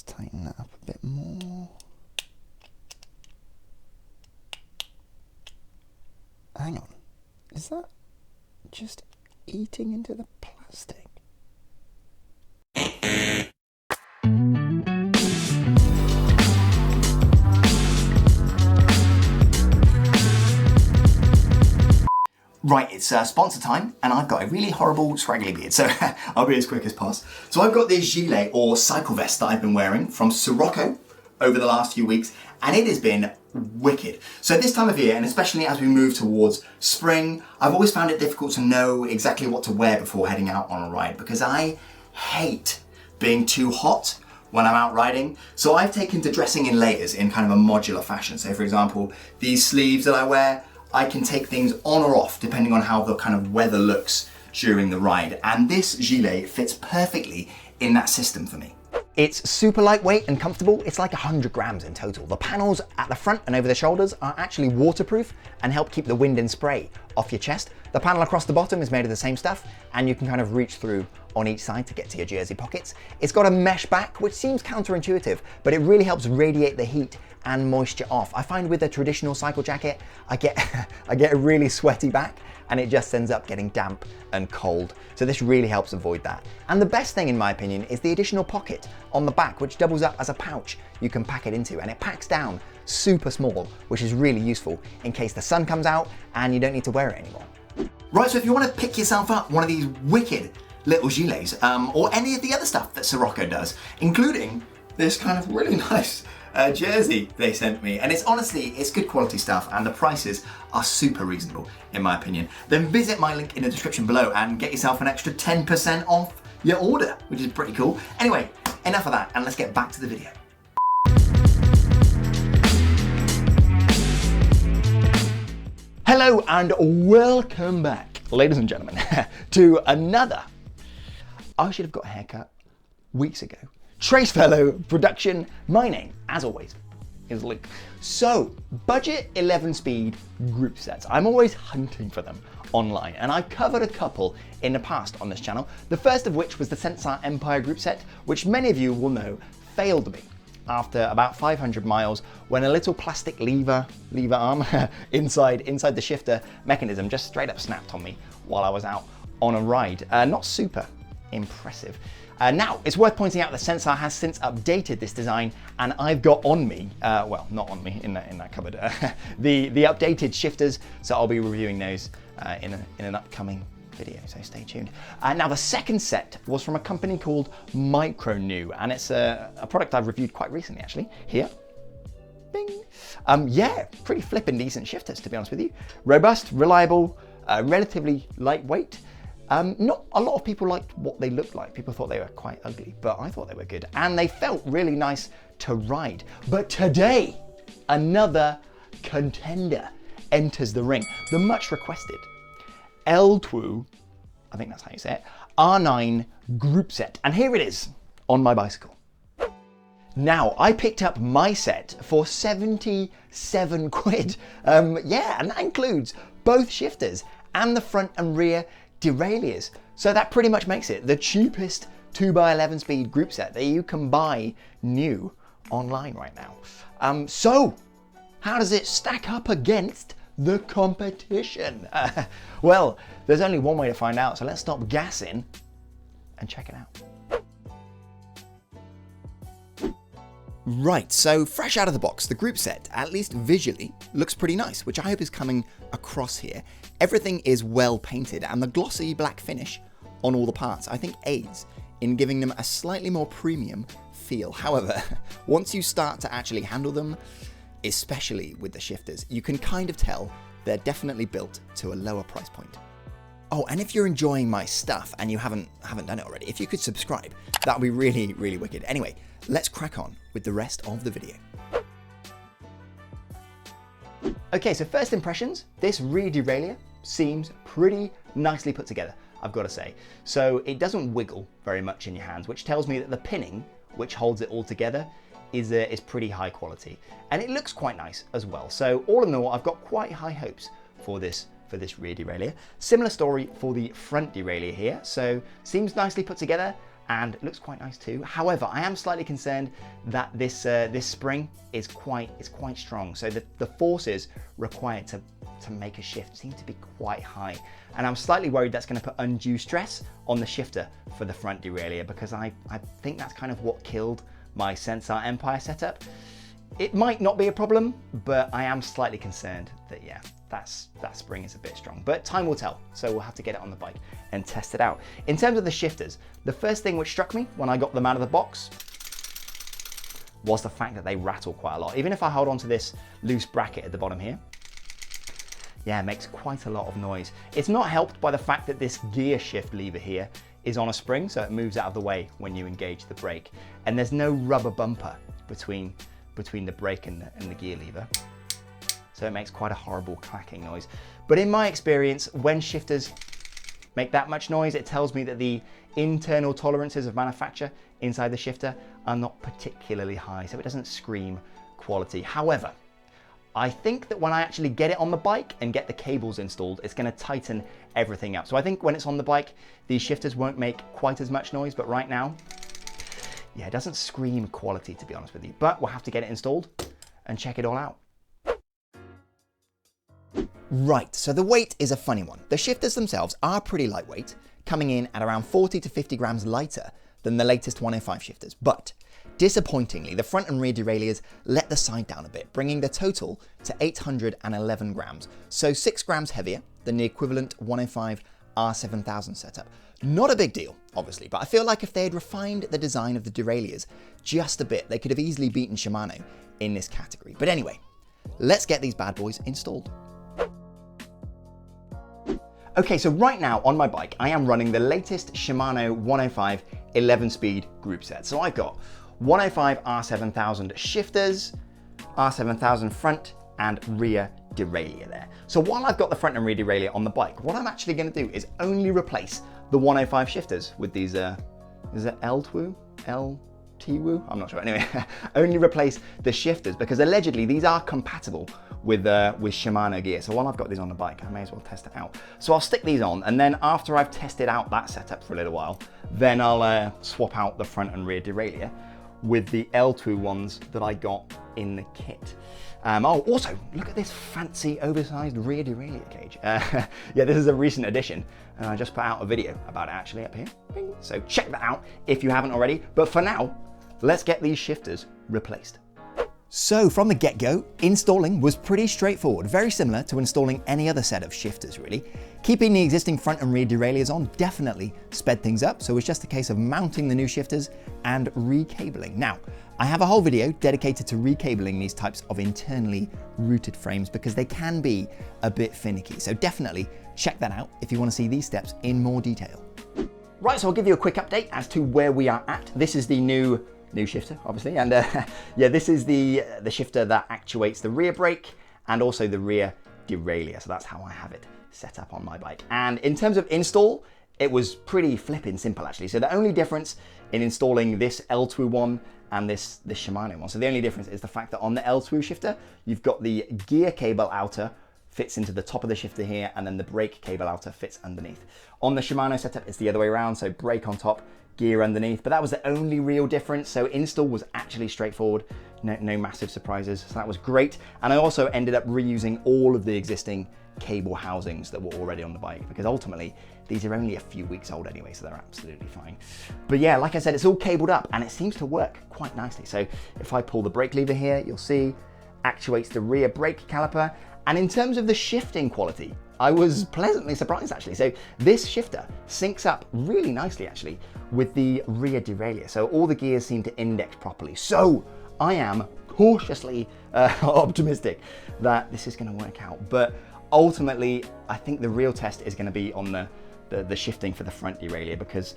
Let's tighten that up a bit more. Hang on, is that just eating into the plastic? Right, it's sponsor time, and I've got a really horrible scraggly beard, so I'll be as quick as possible. So I've got this gilet or cycle vest that I've been wearing from Sirocco over the last few weeks, and it has been wicked. So this time of year, and especially as we move towards spring, I've always found it difficult to know exactly what to wear before heading out on a ride, because I hate being too hot when I'm out riding. So I've taken to dressing in layers in kind of a modular fashion. So for example, these sleeves that I wear, I can take things on or off depending on how the kind of weather looks during the ride. And this gilet fits perfectly in that system for me. It's super lightweight and comfortable. It's like 100 grams in total. The panels at the front and over the shoulders are actually waterproof and help keep the wind and spray off your chest. The panel across the bottom is made of the same stuff, and you can kind of reach through on each side to get to your jersey pockets. It's got a mesh back, which seems counterintuitive, but it really helps radiate the heat and moisture off. I find with a traditional cycle jacket, I get a really sweaty back, and it just ends up getting damp and cold. So this really helps avoid that. And the best thing, in my opinion, is the additional pocket on the back, which doubles up as a pouch you can pack it into, and it packs down super small, which is really useful in case the sun comes out and you don't need to wear it anymore. Right, so if you want to pick yourself up one of these wicked little gilets, or any of the other stuff that Sirocco does, including this kind of really nice jersey they sent me, and it's honestly, it's good quality stuff, and the prices are super reasonable in my opinion, then visit my link in the description below and get yourself an extra 10% off your order, which is pretty cool. Anyway, enough of that, and let's get back to the video. Hello and welcome back, ladies and gentlemen, to another, I should have got a haircut weeks ago, Trace Fellow production. My name, as always, is Luke. So, budget 11-speed group sets. I'm always hunting for them online, and I've covered a couple in the past on this channel. The first of which was the Sensar Empire group set, which many of you will know failed me after about 500 miles when a little plastic lever arm inside the shifter mechanism just straight up snapped on me while I was out on a ride. Not super impressive. Now, it's worth pointing out that Sensar has since updated this design, and I've got on me, well, not on me, in that cupboard, the updated shifters, so I'll be reviewing those in an upcoming video, so stay tuned. Now, the second set was from a company called Micro-New, and it's a product I've reviewed quite recently, actually. Here. Bing. Yeah, pretty flippin' decent shifters, to be honest with you. Robust, reliable, relatively lightweight. Not a lot of people liked what they looked like. People thought they were quite ugly, but I thought they were good. And they felt really nice to ride. But today, another contender enters the ring. The much requested L-TWOO, I think that's how you say it, R9 group set. And here it is on my bicycle. Now, I picked up my set for 77 quid. Yeah, and that includes both shifters and the front and rear derailleurs. So that pretty much makes it the cheapest 2x11 speed group set that you can buy new online right now. So how does it stack up against the competition? Well, there's only one way to find out, so let's stop gassing and check it out. Right, so fresh out of the box, the group set, at least visually, looks pretty nice, which I hope is coming across here. Everything is well painted, and the glossy black finish on all the parts, I think, aids in giving them a slightly more premium feel. However, once you start to actually handle them, especially with the shifters, you can kind of tell they're definitely built to a lower price point. Oh, and if you're enjoying my stuff and you haven't done it already, if you could subscribe, that would be really, really wicked. Anyway, let's crack on with the rest of the video. Okay, so first impressions, this rear derailleur seems pretty nicely put together, I've got to say. So it doesn't wiggle very much in your hands, which tells me that the pinning, which holds it all together, is pretty high quality. And it looks quite nice as well. So all in all, I've got quite high hopes for this rear derailleur. Similar story for the front derailleur here. So seems nicely put together, and it looks quite nice too. However, I am slightly concerned that this spring is quite strong. So the forces required to make a shift seem to be quite high. And I'm slightly worried that's gonna put undue stress on the shifter for the front derailleur, because I think that's kind of what killed my Sensar Empire setup. It might not be a problem, but I am slightly concerned that, yeah, that spring is a bit strong. But time will tell, so we'll have to get it on the bike and test it out. In terms of the shifters, the first thing which struck me when I got them out of the box was the fact that they rattle quite a lot. Even if I hold onto this loose bracket at the bottom here, yeah, it makes quite a lot of noise. It's not helped by the fact that this gear shift lever here is on a spring, so it moves out of the way when you engage the brake. And there's no rubber bumper between the brake and the gear lever. So it makes quite a horrible clacking noise. But in my experience, when shifters make that much noise, it tells me that the internal tolerances of manufacture inside the shifter are not particularly high, so it doesn't scream quality. However, I think that when I actually get it on the bike and get the cables installed, it's gonna tighten everything up. So I think when it's on the bike, these shifters won't make quite as much noise, but right now, yeah, it doesn't scream quality, to be honest with you. But we'll have to get it installed and check it all out. Right, so the weight is a funny one. The shifters themselves are pretty lightweight, coming in at around 40 to 50 grams lighter than the latest 105 shifters. But disappointingly, the front and rear derailleurs let the side down a bit, bringing the total to 811 grams, so 6 grams heavier than the equivalent 105 R7000 setup. Not a big deal, obviously, but I feel like if they had refined the design of the derailleurs just a bit, they could have easily beaten Shimano in this category. But anyway, let's get these bad boys installed. Okay, so right now on my bike, I am running the latest Shimano 105 11-speed group set. So I've got 105 R7000 shifters, R7000 front and rear derailleur there. So while I've got the front and rear derailleur on the bike, what I'm actually going to do is only replace the 105 shifters with these, is it L-TWOO? L-TWOO? I'm not sure. Anyway, only replace the shifters because allegedly these are compatible with Shimano gear. So while I've got these on the bike, I may as well test it out. So I'll stick these on, and then after I've tested out that setup for a little while, then I'll swap out the front and rear derailleur with the L-TWOO ones that I got in the kit. Oh, also, look at this fancy oversized rear derailleur cage. Yeah, this is a recent addition, and I just put out a video about it actually up here. Bing. So check that out if you haven't already. But for now, let's get these shifters replaced. So from the get-go, installing was pretty straightforward, very similar to installing any other set of shifters really. Keeping the existing front and rear derailleurs on definitely sped things up, so it was just a case of mounting the new shifters and recabling. Now, I have a whole video dedicated to recabling these types of internally routed frames because they can be a bit finicky, so definitely check that out if you want to see these steps in more detail. Right, so I'll give you a quick update as to where we are at. This is the new shifter, obviously, and yeah, this is the shifter that actuates the rear brake and also the rear derailleur, so that's how I have it set up on my bike. And in terms of install, it was pretty flipping simple actually. So the only difference in installing this L-TWOO one and this Shimano one, so the only difference is the fact that on the L-TWOO shifter, you've got the gear cable outer fits into the top of the shifter here, and then the brake cable outer fits underneath. On the Shimano setup, it's the other way around, so brake on top, gear underneath, but that was the only real difference. So install was actually straightforward, no massive surprises, so that was great. And I also ended up reusing all of the existing cable housings that were already on the bike because ultimately these are only a few weeks old anyway, so they're absolutely fine. But yeah, like I said, it's all cabled up and it seems to work quite nicely. So if I pull the brake lever here, you'll see actuates the rear brake caliper. And in terms of the shifting quality, I was pleasantly surprised actually. So this shifter syncs up really nicely actually with the rear derailleur. So all the gears seem to index properly. So I am cautiously optimistic that this is going to work out. But ultimately, I think the real test is going to be on the shifting for the front derailleur because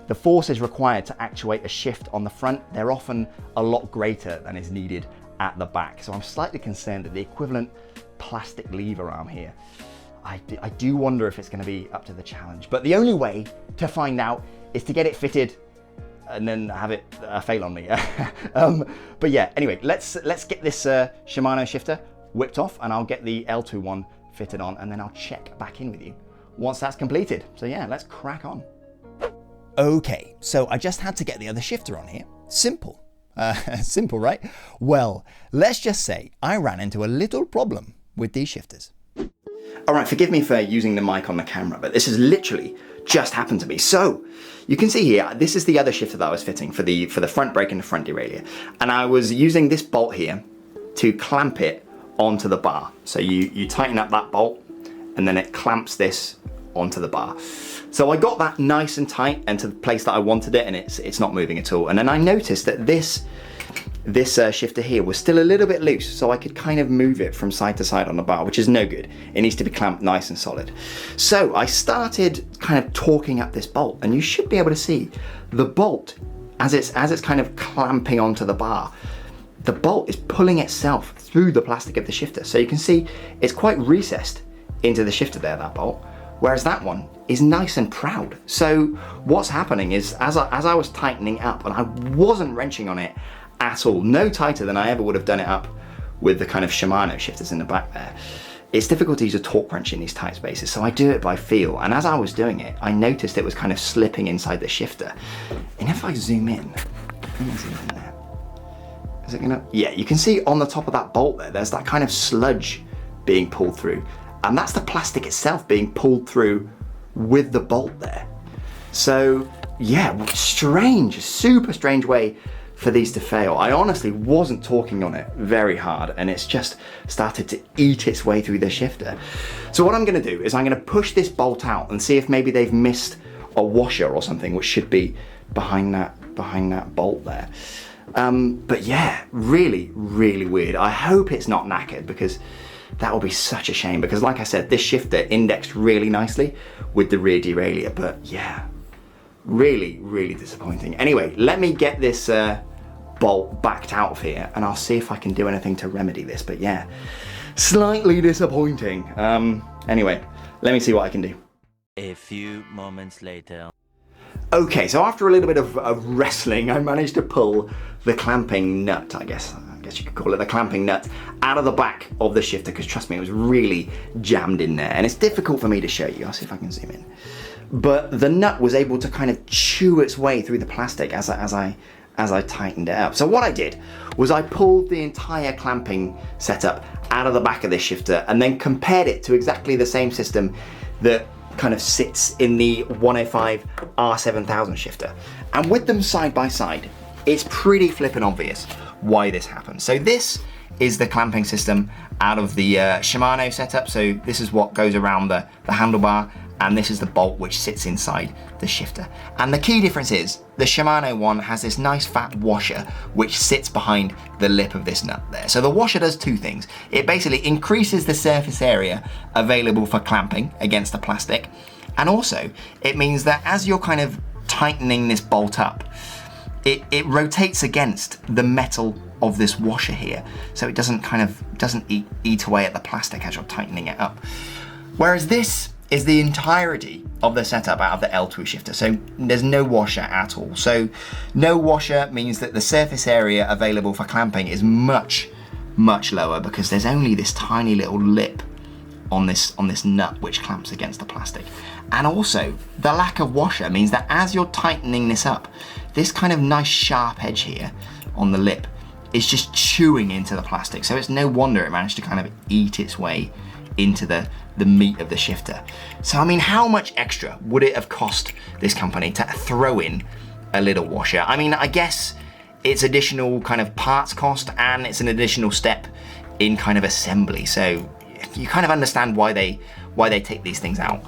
the forces required to actuate a shift on the front, they're often a lot greater than is needed at the back. So I'm slightly concerned that the equivalent plastic lever arm here, I do wonder if it's going to be up to the challenge. But the only way to find out is to get it fitted and then have it fail on me. But yeah, anyway, let's get this Shimano shifter whipped off and I'll get the L-TWOO one fitted on and then I'll check back in with you once that's completed. So yeah, let's crack on. Okay, so I just had to get the other shifter on here. Simple. Simple, right? Well, let's just say I ran into a little problem with these shifters. All right, forgive me for using the mic on the camera, but this has literally just happened to me. So you can see here, this is the other shifter that I was fitting for the front brake and the front derailleur. And I was using this bolt here to clamp it onto the bar. So you tighten up that bolt and then it clamps this onto the bar. So I got that nice and tight and to the place that I wanted it, and it's not moving at all. And then I noticed that this shifter here was still a little bit loose, so I could kind of move it from side to side on the bar, which is no good. It needs to be clamped nice and solid. So I started kind of torquing up this bolt, and you should be able to see the bolt as it's kind of clamping onto the bar. The bolt is pulling itself through the plastic of the shifter. So you can see it's quite recessed into the shifter there, that bolt, whereas that one is nice and proud. So what's happening is as I was tightening up, and I wasn't wrenching on it at all, no tighter than I ever would have done it up with the kind of Shimano shifters in the back there. It's difficult to use a torque wrench in these tight spaces, so I do it by feel. And as I was doing it, I noticed it was kind of slipping inside the shifter. And if I zoom in, there. Is it gonna? Yeah, you can see on the top of that bolt there's that kind of sludge being pulled through. And that's the plastic itself being pulled through with the bolt there. So yeah, strange, super strange way for these to fail. I honestly wasn't torquing on it very hard, and it's just started to eat its way through the shifter. So what I'm gonna do is I'm gonna push this bolt out and see if maybe they've missed a washer or something, which should be behind that bolt there. But yeah, really, really weird. I hope it's not knackered, because that will be such a shame, because like I said, this shifter indexed really nicely with the rear derailleur, but yeah, really, really disappointing. Anyway, let me get this bolt backed out of here, and I'll see if I can do anything to remedy this, but yeah, slightly disappointing. Anyway, let me see what I can do. A few moments later. Okay, so after a little bit of wrestling, I managed to pull the clamping nut, I guess you could call it, the clamping nut, out of the back of the shifter, because trust me, it was really jammed in there, and it's difficult for me to show you. I'll see if I can zoom in. But the nut was able to kind of chew its way through the plastic as I tightened it up. So what I did was I pulled the entire clamping setup out of the back of this shifter and then compared it to exactly the same system that kind of sits in the 105 R7000 shifter. And with them side by side, it's pretty flippin' obvious why this happened. So this is the clamping system out of the Shimano setup. So this is what goes around the handlebar, and this is the bolt which sits inside the shifter. And the key difference is the Shimano one has this nice fat washer which sits behind the lip of this nut there. So the washer does two things. It basically increases the surface area available for clamping against the plastic, and also it means that as you're kind of tightening this bolt up, it rotates against the metal of this washer here, so it doesn't eat away at the plastic as you're tightening it up. Whereas this is the entirety of the setup out of the L-TWOO shifter, so there's no washer at all. So no washer means that the surface area available for clamping is much, much lower, because there's only this tiny little lip on this nut which clamps against the plastic. And also, the lack of washer means that as you're tightening this up, this kind of nice sharp edge here on the lip is just chewing into the plastic. So it's no wonder it managed to kind of eat its way into the meat of the shifter. So I mean, how much extra would it have cost this company to throw in a little washer? I mean, I guess it's additional kind of parts cost, and it's an additional step in kind of assembly. So you kind of understand why they take these things out.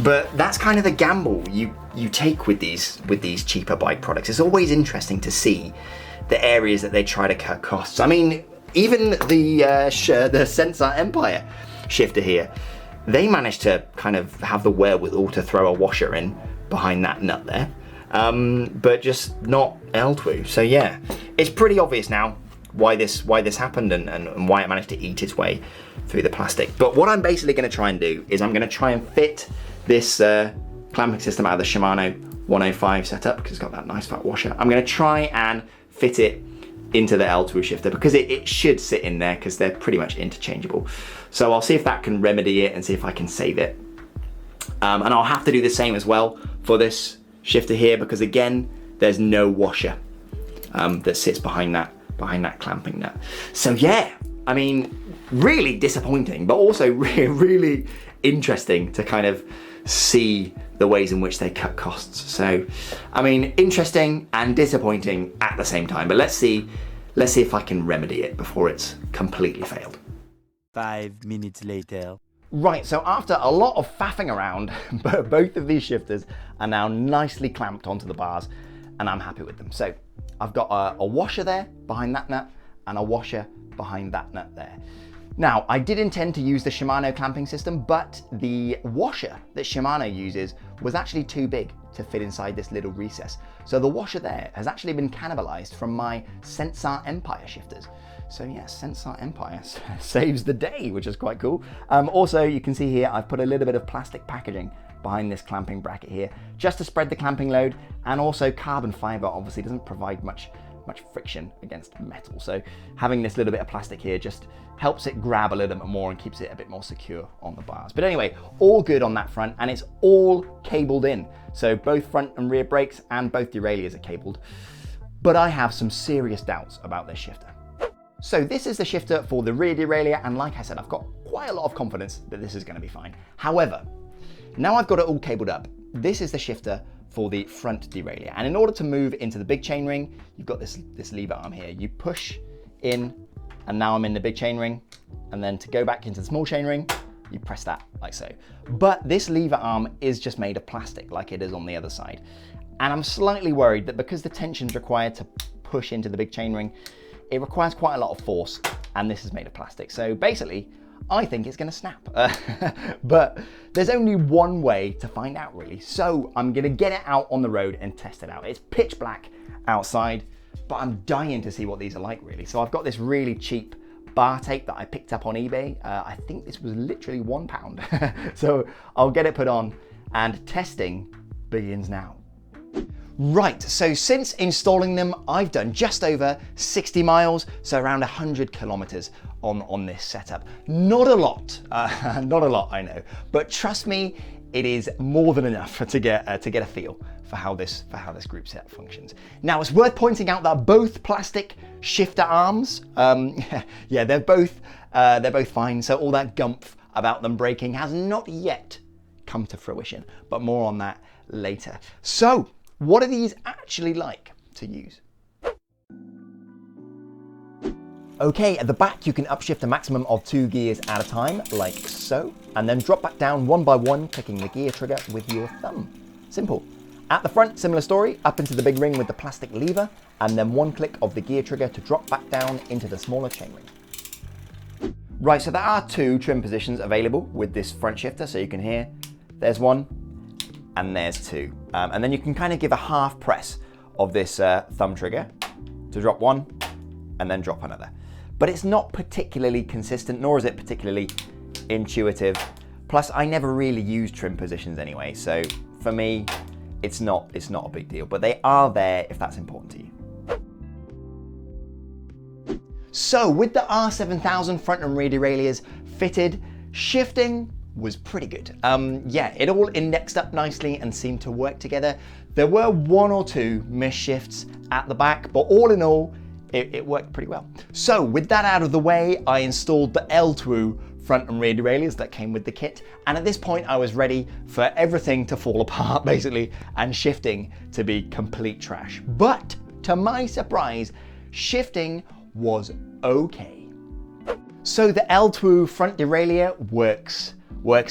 But that's kind of the gamble you take with these cheaper bike products. It's always interesting to see the areas that they try to cut costs. I mean, even the Sensor Empire shifter here, they managed to kind of have the wherewithal to throw a washer in behind that nut there, but just not L-TWOO. So yeah, it's pretty obvious now why this happened and why it managed to eat its way through the plastic. But what I'm basically going to try and do is I'm going to try and fit this clamping system out of the Shimano 105 setup, because it's got that nice fat washer. I'm going to try and fit it into the L-TWOO shifter, because it should sit in there, because they're pretty much interchangeable. So I'll see if that can remedy it and see if I can save it. And I'll have to do the same as well for this shifter here because again, there's no washer that sits behind that clamping nut. So yeah, I mean, really disappointing, but also really interesting to kind of see the ways in which they cut costs. So, I mean, interesting and disappointing at the same time, but let's see if I can remedy it before it's completely failed. 5 minutes later. Right, so after a lot of faffing around, both of these shifters are now nicely clamped onto the bars, and I'm happy with them. So I've got a washer there behind that nut and a washer behind that nut there. Now, I did intend to use the Shimano clamping system, but the washer that Shimano uses was actually too big to fit inside this little recess. So the washer there has actually been cannibalized from my Sensar Empire shifters. So yes, Sensar Empire saves the day, which is quite cool. Also, you can see here, I've put a little bit of plastic packaging behind this clamping bracket here, just to spread the clamping load, and also carbon fiber obviously doesn't provide much friction against metal. So having this little bit of plastic here just helps it grab a little bit more and keeps it a bit more secure on the bars. But anyway, all good on that front, and it's all cabled in. So both front and rear brakes and both derailleurs are cabled. But I have some serious doubts about this shifter. So this is the shifter for the rear derailleur, and like I said, I've got quite a lot of confidence that this is going to be fine. However, now I've got it all cabled up, this is the shifter for the front derailleur. And in order to move into the big chainring, you've got this lever arm here. You push in, and now I'm in the big chainring. And then to go back into the small chainring, you press that like so. But this lever arm is just made of plastic like it is on the other side. And I'm slightly worried that because the tension's required to push into the big chainring, it requires quite a lot of force, and this is made of plastic. So basically, I think it's gonna snap. But there's only one way to find out really. So I'm gonna get it out on the road and test it out. It's pitch black outside, but I'm dying to see what these are like really. So I've got this really cheap bar tape that I picked up on eBay. I think this was literally £1. So I'll get it put on, and testing begins now. Right, so since installing them, I've done just over 60 miles, so around 100 kilometers on this setup. Not a lot, not a lot, I know, but trust me, it is more than enough to get a feel for how this group set functions. Now, it's worth pointing out that both plastic shifter arms, yeah, they're both fine. So all that gumph about them breaking has not yet come to fruition, but more on that later. So, what are these actually like to use? Okay, at the back you can upshift a maximum of 2 gears at a time, like so, and then drop back down one by one, clicking the gear trigger with your thumb. Simple. At the front, similar story, up into the big ring with the plastic lever, and then one click of the gear trigger to drop back down into the smaller chainring. Right, so there are 2 trim positions available with this front shifter, so you can hear, there's one, and there's 2. And then you can kind of give a half press of this thumb trigger to drop one and then drop another. But it's not particularly consistent, nor is it particularly intuitive. Plus, I never really use trim positions anyway, so for me, it's not a big deal, but they are there if that's important to you. So with the R7000 front and rear derailleurs fitted, shifting was pretty good. Yeah, it all indexed up nicely and seemed to work together. There were 1 or 2 missed shifts at the back, but all in all, it worked pretty well. So with that out of the way, I installed the L-TWOO front and rear derailleurs that came with the kit. And at this point, I was ready for everything to fall apart, basically, and shifting to be complete trash. But to my surprise, shifting was okay. So the L-TWOO front derailleur works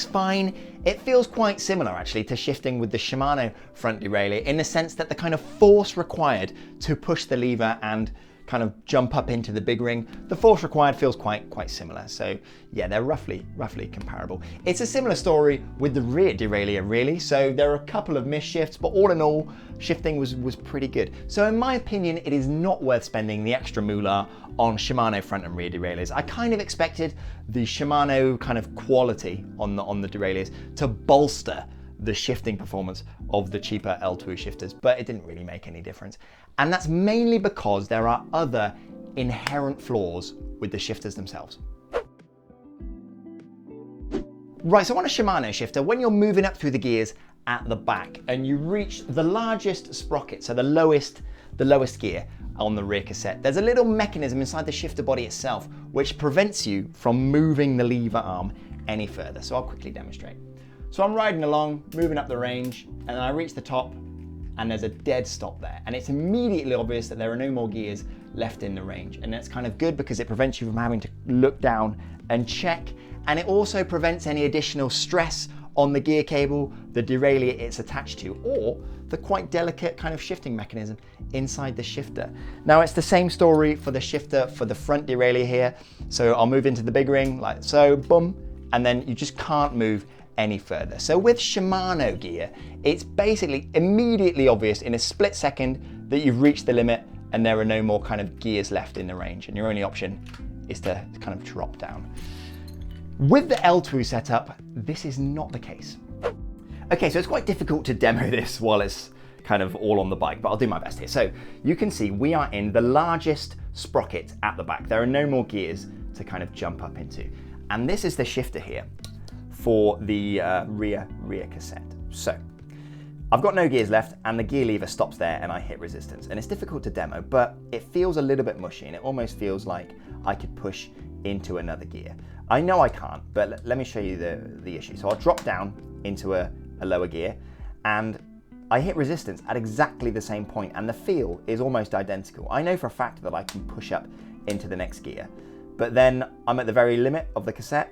fine. It feels quite similar actually to shifting with the Shimano front derailleur in the sense that the kind of force required to push the lever and kind of jump up into the big ring, the force required feels quite similar. So yeah, they're roughly comparable. It's a similar story with the rear derailleur really. So there are a couple of missed shifts, but all in all, shifting was pretty good. So in my opinion, it is not worth spending the extra moolah on Shimano front and rear derailleurs. I kind of expected the Shimano kind of quality on the derailleurs to bolster the shifting performance of the cheaper L-TWOO shifters, but it didn't really make any difference. And that's mainly because there are other inherent flaws with the shifters themselves. Right, so on a Shimano shifter, when you're moving up through the gears at the back and you reach the largest sprocket, so the lowest gear on the rear cassette, there's a little mechanism inside the shifter body itself which prevents you from moving the lever arm any further. So I'll quickly demonstrate. So I'm riding along, moving up the range, and then I reach the top and there's a dead stop there. And it's immediately obvious that there are no more gears left in the range. And that's kind of good because it prevents you from having to look down and check. And it also prevents any additional stress on the gear cable, the derailleur it's attached to, or the quite delicate kind of shifting mechanism inside the shifter. Now it's the same story for the shifter for the front derailleur here. So I'll move into the big ring like so, boom, and then you just can't move any further. So with Shimano gear, it's basically immediately obvious in a split second that you've reached the limit and there are no more kind of gears left in the range, and your only option is to kind of drop down. With the L-TWOO setup, this is not the case. Okay, so it's quite difficult to demo this while it's kind of all on the bike, but I'll do my best here. So you can see we are in the largest sprocket at the back. There are no more gears to kind of jump up into. And this is the shifter here for the rear cassette. So I've got no gears left and the gear lever stops there and I hit resistance. And it's difficult to demo, but it feels a little bit mushy and it almost feels like I could push into another gear. I know I can't, but let me show you the issue. So I'll drop down into a lower gear and I hit resistance at exactly the same point and the feel is almost identical. I know for a fact that I can push up into the next gear, but then I'm at the very limit of the cassette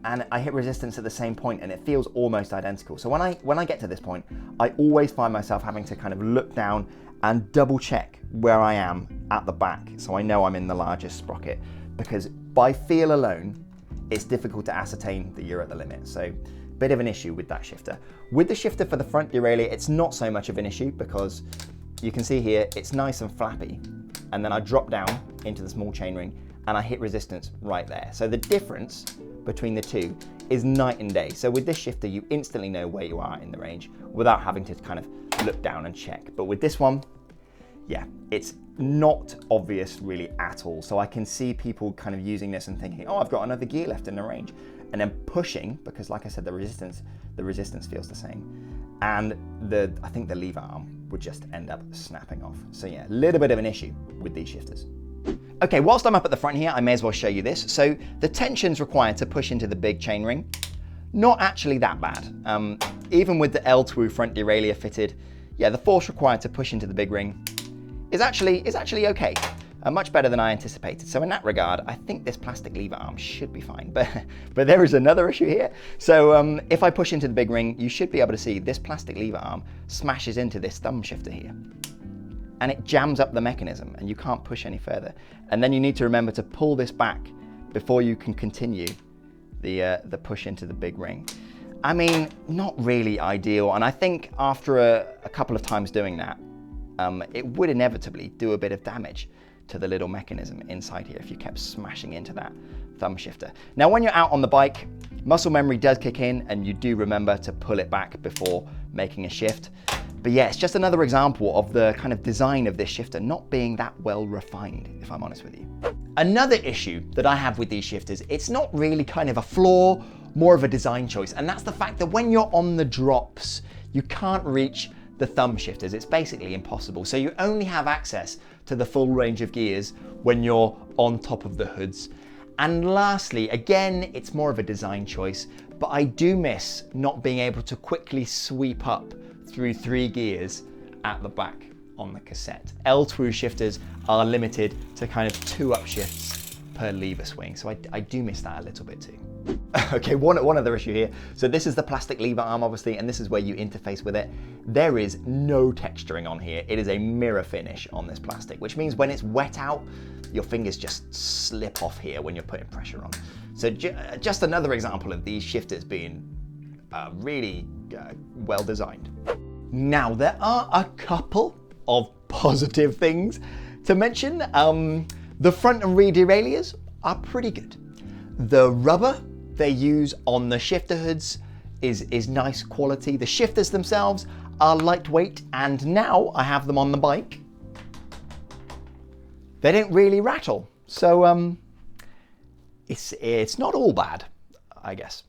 and I hit resistance at the same point and it feels almost identical. So when I get to this point, I always find myself having to kind of look down and double check where I am at the back so I know I'm in the largest sprocket, because by feel alone, it's difficult to ascertain that you're at the limit. So bit of an issue with that shifter. With the shifter for the front derailleur, it's not so much of an issue because you can see here, it's nice and flappy. And then I drop down into the small chainring and I hit resistance right there. So the difference between the two is night and day. So with this shifter, you instantly know where you are in the range without having to kind of look down and check. But with this one, yeah, it's not obvious really at all. So I can see people kind of using this and thinking, oh, I've got another gear left in the range. And then pushing, because like I said, the resistance feels the same. And I think the lever arm would just end up snapping off. So yeah, a little bit of an issue with these shifters. Okay, whilst I'm up at the front here, I may as well show you this. So the tensions required to push into the big chainring, not actually that bad. Even with the L-TWOO front derailleur fitted, yeah, the force required to push into the big ring is actually okay. Much better than I anticipated. So in that regard, I think this plastic lever arm should be fine. But there is another issue here. So if I push into the big ring, you should be able to see this plastic lever arm smashes into this thumb shifter here. And it jams up the mechanism and you can't push any further. And then you need to remember to pull this back before you can continue the push into the big ring. I mean, not really ideal. And I think after a couple of times doing that, it would inevitably do a bit of damage to the little mechanism inside here if you kept smashing into that thumb shifter. Now, when you're out on the bike, muscle memory does kick in and you do remember to pull it back before making a shift. But yeah, it's just another example of the kind of design of this shifter not being that well refined, if I'm honest with you. Another issue that I have with these shifters, it's not really kind of a flaw, more of a design choice. And that's the fact that when you're on the drops, you can't reach the thumb shifters. It's basically impossible. So you only have access to the full range of gears when you're on top of the hoods. And lastly, again, it's more of a design choice, but I do miss not being able to quickly sweep up through 3 gears at the back on the cassette. L-TWOO shifters are limited to kind of 2 upshifts per lever swing. So I do miss that a little bit too. Okay, one other issue here. So this is the plastic lever arm, obviously, and this is where you interface with it. There is no texturing on here. It is a mirror finish on this plastic, which means when it's wet out, your fingers just slip off here when you're putting pressure on. So just another example of these shifters being really well designed. Now, there are a couple of positive things to mention. The front and rear derailleurs are pretty good. The rubber they use on the shifter hoods is nice quality. The shifters themselves are lightweight, and now I have them on the bike, they don't really rattle. So it's not all bad, I guess.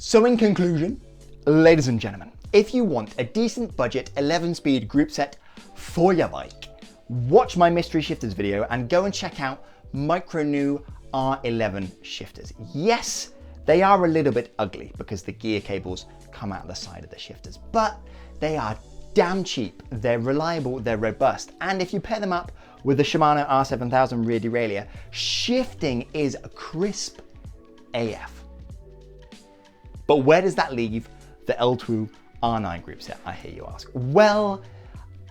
So in conclusion, ladies and gentlemen, if you want a decent budget 11-speed group set for your bike, watch my mystery shifters video and go and check out Micro-NWOO R11 shifters. Yes, they are a little bit ugly because the gear cables come out the side of the shifters, but they are damn cheap, they're reliable, they're robust, and if you pair them up with the Shimano R7000 rear derailleur, shifting is crisp AF. But where does that leave the L-TWOO R9 group set, I hear you ask? Well,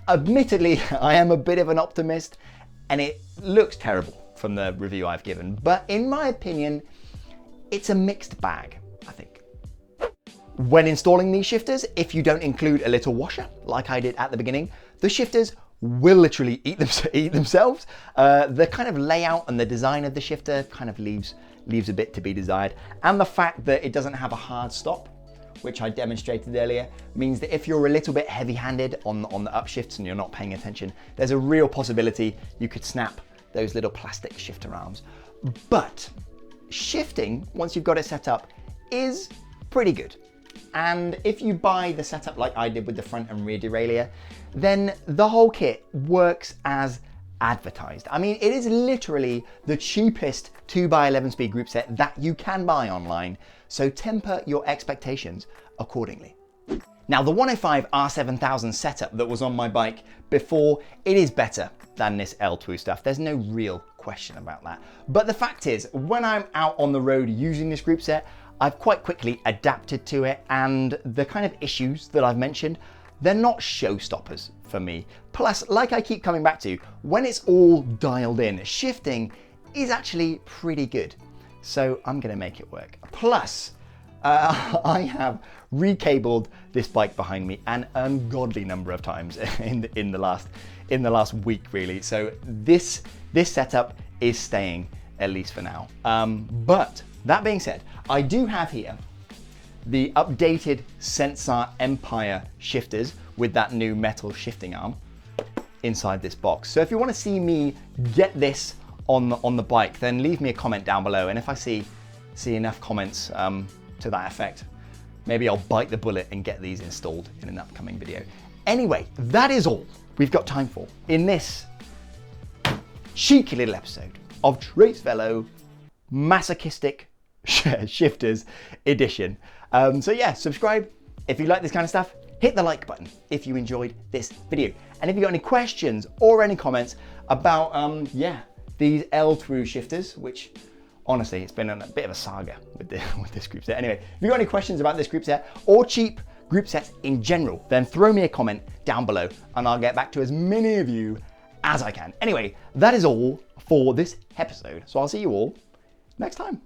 admittedly, I am a bit of an optimist and it looks terrible from the review I've given, but in my opinion, it's a mixed bag, I think. When installing these shifters, if you don't include a little washer, like I did at the beginning, the shifters will literally eat themselves. The kind of layout and the design of the shifter kind of leaves a bit to be desired. And the fact that it doesn't have a hard stop, which I demonstrated earlier, means that if you're a little bit heavy-handed on the upshifts and you're not paying attention, there's a real possibility you could snap those little plastic shifter arms. But shifting, once you've got it set up, is pretty good. And if you buy the setup like I did with the front and rear derailleur, then the whole kit works as advertised. I mean, it is literally the cheapest 2x11 speed group set that you can buy online, so temper your expectations accordingly. Now, the 105 R7000 setup that was on my bike before, it is better than this L-TWOO stuff. There's no real question about that. But the fact is, when I'm out on the road using this group set, I've quite quickly adapted to it, and the kind of issues that I've mentioned, they're not showstoppers for me. Plus, like I keep coming back to, when it's all dialed in, shifting is actually pretty good. So I'm gonna make it work. Plus, I have recabled this bike behind me an ungodly number of times in the last week, really. So this setup is staying, at least for now. But that being said, I do have here the updated Sensar Empire shifters with that new metal shifting arm inside this box. So if you want to see me get this on the bike, then leave me a comment down below. And if I see enough comments to that effect, maybe I'll bite the bullet and get these installed in an upcoming video. Anyway, that is all we've got time for in this cheeky little episode of Trace Velo Masochistic Shifters edition. So yeah, subscribe if you like this kind of stuff. Hit the like button if you enjoyed this video. And if you got any questions or any comments about these L-TWOO shifters, which honestly, it's been a bit of a saga with this group set. Anyway, if you got any questions about this group set or cheap group sets in general, then throw me a comment down below and I'll get back to as many of you as I can. Anyway, that is all for this episode. So I'll see you all next time.